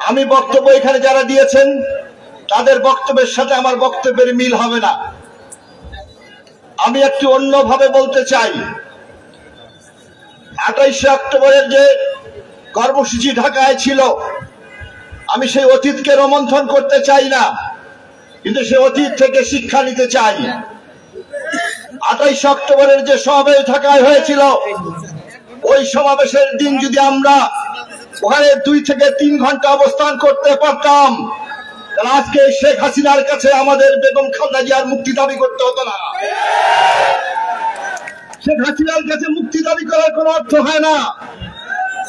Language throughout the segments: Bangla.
আমি বক্তব্য এখানে যারা দিয়েছেন তাদের বক্তব্যের সাথে আমার বক্তব্যের মিল হবে না। আমি একটু অন্যভাবে বলতে চাই। 28শে অক্টোবরের যে কর্মসূচি ঢাকায় ছিল, আমি সেই অতীতকে রোমন্থন করতে চাই না, কিন্তু সেই অতীত থেকে শিক্ষা নিতে চাই। 28শে অক্টোবরের যে সমাবেশ ঢাকায় হয়েছিল, ওই সমাবেশের দিন যদি আমরা ওখানে 2 থেকে 3 ঘন্টা অবস্থান করতে পারতাম, তাহলে আজকে শেখ হাসিনার কাছে আমাদের বেগম খালেদা জিয়ার মুক্তি দাবি করতে হতো না। শেখ হাসিনার কাছে মুক্তি দাবি করার কোন অর্থ হয় না,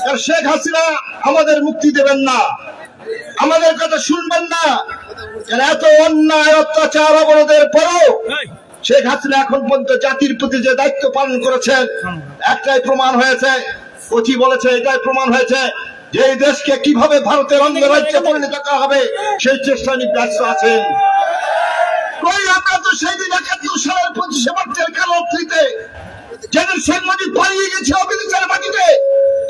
কারণ শেখ হাসিনা আমাদের মুক্তি দেবেন না, আমাদের কথা শুনবেন না। এত অন্যায় অত্যাচার অবরোধের পরও শেখ হাসিনা এখন পর্যন্ত জাতির প্রতি যে দায়িত্ব পালন করেছেন, একটাই প্রমাণ হয়েছে, কচি বলেছে, এটাই প্রমাণ হয়েছে যে এই দেশকে কিভাবে ভারতের অঙ্গরাজ্যে পরিণত করা হবে সেই চেষ্টা নিয়ে ব্যস্ত আছেন। আমরা তো সেই দিন 71 সালের 25শে মার্চের কালরাত্রিতে যেদিন শেখ মুজিব পালিয়ে গেছে অবিচারের মাটিতে,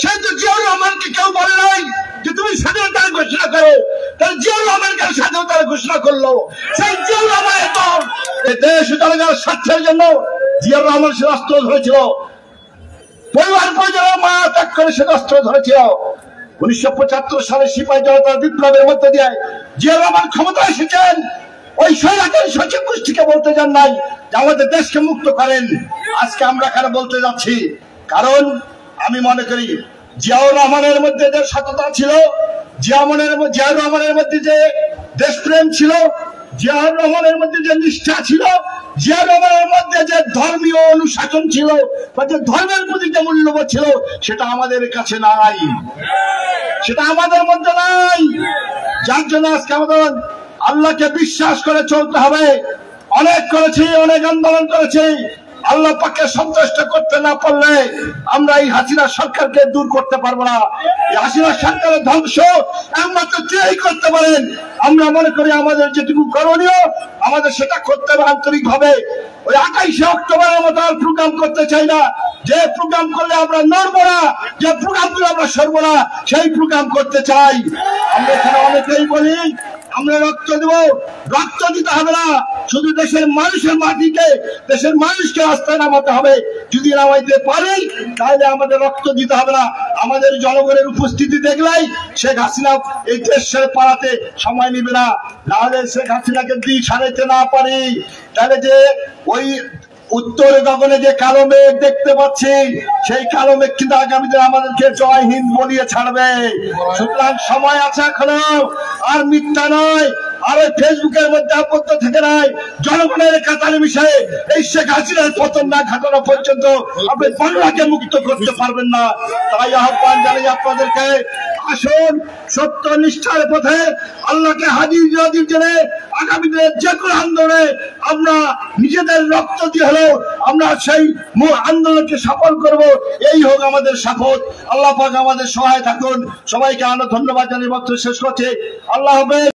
সেই তো জিয়াউর রহমানকে কেউ বলে নাই যে তুমি স্বাধীনতার ঘোষণা করো, তাহলে জিয়াউর রহমান কেন স্বাধীনতার ঘোষণা করলো? সেই জিয়াউর রহমানের দল দেশ ও জনগণের স্বার্থের জন্য জিয়াউর রহমান সে অস্ত্র ধরেছিল, পরিবার পরিজনের মা ত্যাগ করে সে অস্ত্র ধরেছিল। 1975 সালে সিপাহী জনতার বিপ্লবের মধ্য দিয়ে জিয়াউর রহমান ক্ষমতায় এসেছেন। ওই স্বৈরাচারী সচিব গোষ্ঠীকে বলতে যান নাই যে আমাদের দেশকে মুক্ত করেন। আজকে আমরা কেন বলতে যাচ্ছি? কারণ আমি মনে করি জিয়াউর রহমানের মধ্যে যে সততা ছিল, জিয়াউর রহমানের মধ্যে যে দেশপ্রেম ছিল, জিয়াউর রহমানের মধ্যে যে নিষ্ঠা ছিল, জিয়াউর রহমানের মধ্যে যে ধর্মীয় অনুশাসন ছিল বা যে ধর্মের প্রতি যে মূল্যবোধ ছিল, সেটা আমাদের কাছে নাই, সেটা আমাদের মধ্যে নাই। যার জন্য আজকে আমাদের আল্লাহকে বিশ্বাস করে চলতে হবে। অনেক করেছি, অনেক আন্দোলন করেছি, আল্লাহ পাককে সন্তুষ্ট করতে না পারলে আমরা এই হাসিনা সরকারকে দূর করতে পারবো না। এই হাসিনা সরকারের ধ্বংস একমাত্র তিনিই করতে পারেন। আমরা মনে করি আমাদের যেটুকু করণীয় আমাদের সেটা করতে হবে আন্তরিক ভাবে। ওই 28শে অক্টোবরের মতো আর প্রোগ্রাম করতে চাই না, যে প্রোগ্রাম করলে আমরা নড়বো না, যে প্রোগ্রাম করে আমরা সরবো না, সেই প্রোগ্রাম করতে চাই। আমরা এখানে অনেকেই বলি আমরা রক্ত দেব, রক্ত দিতে হবে না, শুধু দেশের মানুষের মাটিকে, দেশের মানুষকে রাস্তায় নামাতে হবে। যদি নামাইতে পারি তাহলে আমাদের রক্ত দিতে হবে না। আমাদের জনগণের উপস্থিতি দেখলেই শেখ হাসিনা এই দেশ ছেড়ে পালাতে সময় নিবে না। নাহলে শেখ হাসিনাকে দিয়ে সারাইতে না পারি, তাহলে যে ওই উত্তর গগনে যে কালো মেঘ দেখতে পাচ্ছি, সেই কালো মেঘ কিন্তু আগামী দিনে আমাদেরকে জয় হিন্দ বলিয়ে ছাড়বে। সুতরাং সময় আছে এখনো, আর মিথ্যা নয়, আর ওই ফেসবুকের মধ্যে আবদ্ধ থেকে নাই। জনগণের কাতারে মিশে এই শেখ হাসিনার পতন না ঘটানো পর্যন্ত আপনি বাংলাকে মুক্ত করতে পারবেন না। তাই আহ্বান জানাই আপনাদেরকে, আসুন সত্য নিষ্ঠার পথে আল্লাহকে হাজির নাজির জেনে আগামী দিনের যে কোনো আন্দোলনে আমরা নিজেদের রক্ত দিয়ে হলেও আমরা সেই আন্দোলনকে সফল করব। এই হোক আমাদের শপথ। আল্লাহ পাক আমাদের সহায় থাকুন। সবাইকে ধন্যবাদ জানিয়ে বক্তব্য শেষ করছি। আল্লাহ হাফেজ।